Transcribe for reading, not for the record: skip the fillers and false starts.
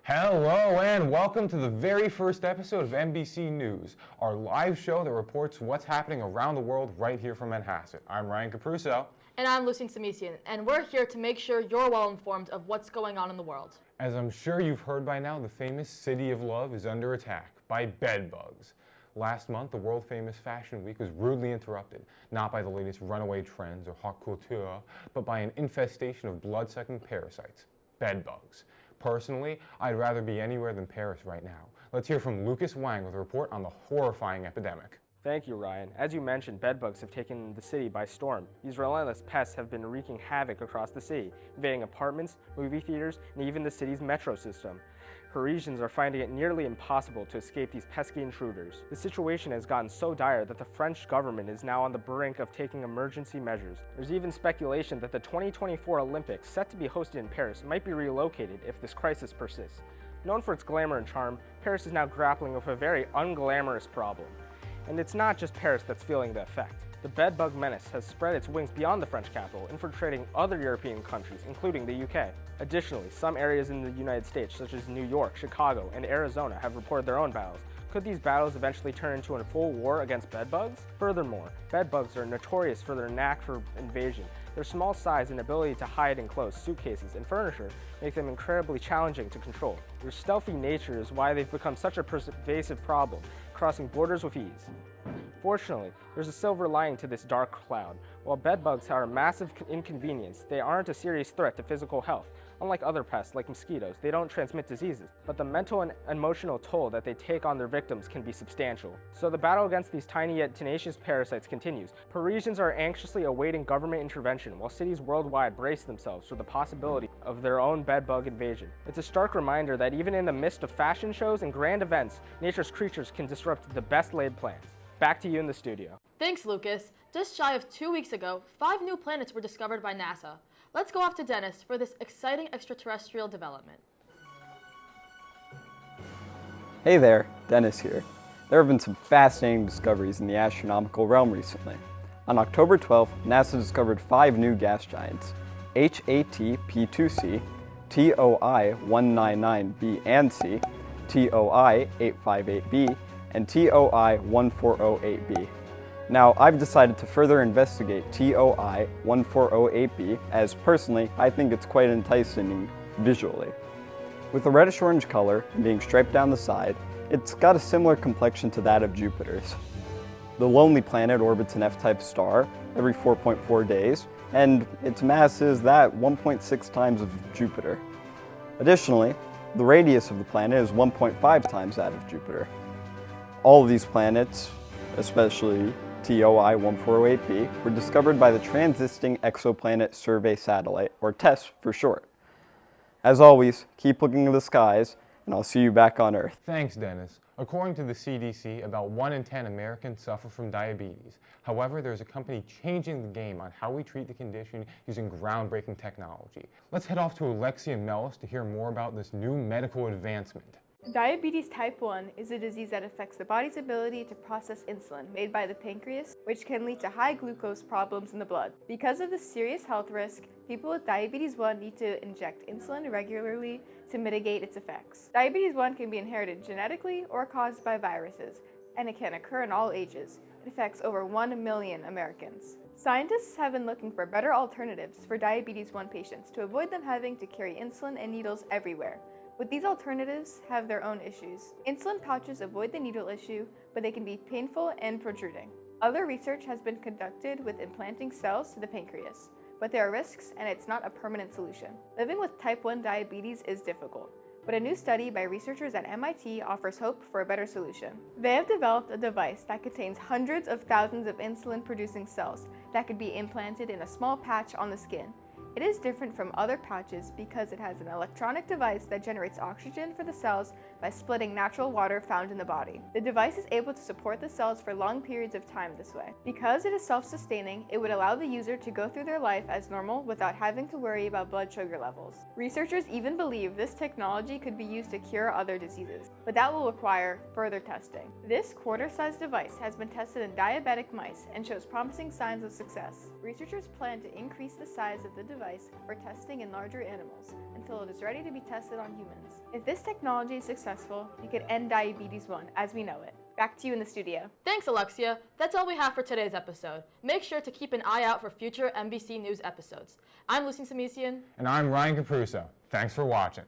Hello and welcome to the very first episode of MBC News, our live show that reports what's happening around the world right here from Manhasset. I'm Ryan Capruso. And I'm Lucien Samisian, and we're here to make sure you're well informed of what's going on in the world. As I'm sure you've heard by now, the famous City of Love is under attack by bedbugs. Last month, the world-famous Fashion Week was rudely interrupted, not by the latest runaway trends or haute couture, but by an infestation of blood-sucking parasites, bedbugs. Personally, I'd rather be anywhere than Paris right now. Let's hear from Lucas Wang with a report on the horrifying epidemic. Thank you, Ryan. As you mentioned, bedbugs have taken the city by storm. These relentless pests have been wreaking havoc across the city, invading apartments, movie theaters, and even the city's metro system. Parisians are finding it nearly impossible to escape these pesky intruders. The situation has gotten so dire that the French government is now on the brink of taking emergency measures. There's even speculation that the 2024 Olympics, set to be hosted in Paris, might be relocated if this crisis persists. Known for its glamour and charm, Paris is now grappling with a very unglamorous problem. And it's not just Paris that's feeling the effect. The bedbug menace has spread its wings beyond the French capital, infiltrating other European countries, including the UK. Additionally, some areas in the United States, such as New York, Chicago, and Arizona, have reported their own battles. Could these battles eventually turn into a full war against bedbugs? Furthermore, bedbugs are notorious for their knack for invasion. Their small size and ability to hide in clothes, suitcases, and furniture make them incredibly challenging to control. Their stealthy nature is why they've become such a pervasive problem, crossing borders with ease. Fortunately, there's a silver lining to this dark cloud. While bedbugs are a massive inconvenience, they aren't a serious threat to physical health. Unlike other pests like mosquitoes, they don't transmit diseases, but the mental and emotional toll that they take on their victims can be substantial. So the battle against these tiny yet tenacious parasites continues. Parisians are anxiously awaiting government intervention, while cities worldwide brace themselves for the possibility of their own bedbug invasion. It's a stark reminder that even in the midst of fashion shows and grand events, nature's creatures can disrupt the best laid plans. Back to you in the studio. Thanks, Lucas. Just shy of 2 weeks ago, 5 new planets were discovered by NASA. Let's go off to Dennis for this exciting extraterrestrial development. Hey there, Dennis here. There have been some fascinating discoveries in the astronomical realm recently. On October 12th, NASA discovered 5 new gas giants, HAT P2C, TOI 199b and C, TOI 858b, and TOI 1408b. Now, I've decided to further investigate TOI 1408b, as personally, I think it's quite enticing visually. With a reddish-orange color and being striped down the side, it's got a similar complexion to that of Jupiter's. The lonely planet orbits an F-type star every 4.4 days, and its mass is that 1.6 times of Jupiter. Additionally, the radius of the planet is 1.5 times that of Jupiter. All of these planets, especially TOI 1408b, were discovered by the Transiting Exoplanet Survey Satellite, or TESS for short. As always, keep looking at the skies, and I'll see you back on Earth. Thanks, Dennis. According to the CDC, about 1 in 10 Americans suffer from diabetes. However, there's a company changing the game on how we treat the condition using groundbreaking technology. Let's head off to Alexia Mellis to hear more about this new medical advancement. Diabetes type 1 is a disease that affects the body's ability to process insulin made by the pancreas, which can lead to high glucose problems in the blood. Because of the serious health risk, people with diabetes 1 need to inject insulin regularly to mitigate its effects. Diabetes 1 can be inherited genetically or caused by viruses, and it can occur in all ages. It affects over 1 million Americans. Scientists have been looking for better alternatives for diabetes 1 patients to avoid them having to carry insulin and needles everywhere. But these alternatives have their own issues. Insulin pouches avoid the needle issue, but they can be painful and protruding. Other research has been conducted with implanting cells to the pancreas, but there are risks and it's not a permanent solution. Living with type 1 diabetes is difficult, but a new study by researchers at MIT offers hope for a better solution. They have developed a device that contains hundreds of thousands of insulin-producing cells that could be implanted in a small patch on the skin. It is different from other pouches because it has an electronic device that generates oxygen for the cells by splitting natural water found in the body. The device is able to support the cells for long periods of time this way. Because it is self-sustaining, it would allow the user to go through their life as normal without having to worry about blood sugar levels. Researchers even believe this technology could be used to cure other diseases, but that will require further testing. This quarter-sized device has been tested in diabetic mice and shows promising signs of success. Researchers plan to increase the size of the device device for testing in larger animals until it is ready to be tested on humans. If this technology is successful, it could end diabetes 1 as we know it. Back to you in the studio. Thanks, Alexia. That's all we have for today's episode. Make sure to keep an eye out for future MBC News episodes. I'm Lucy Samisian. And I'm Ryan Capruso. Thanks for watching.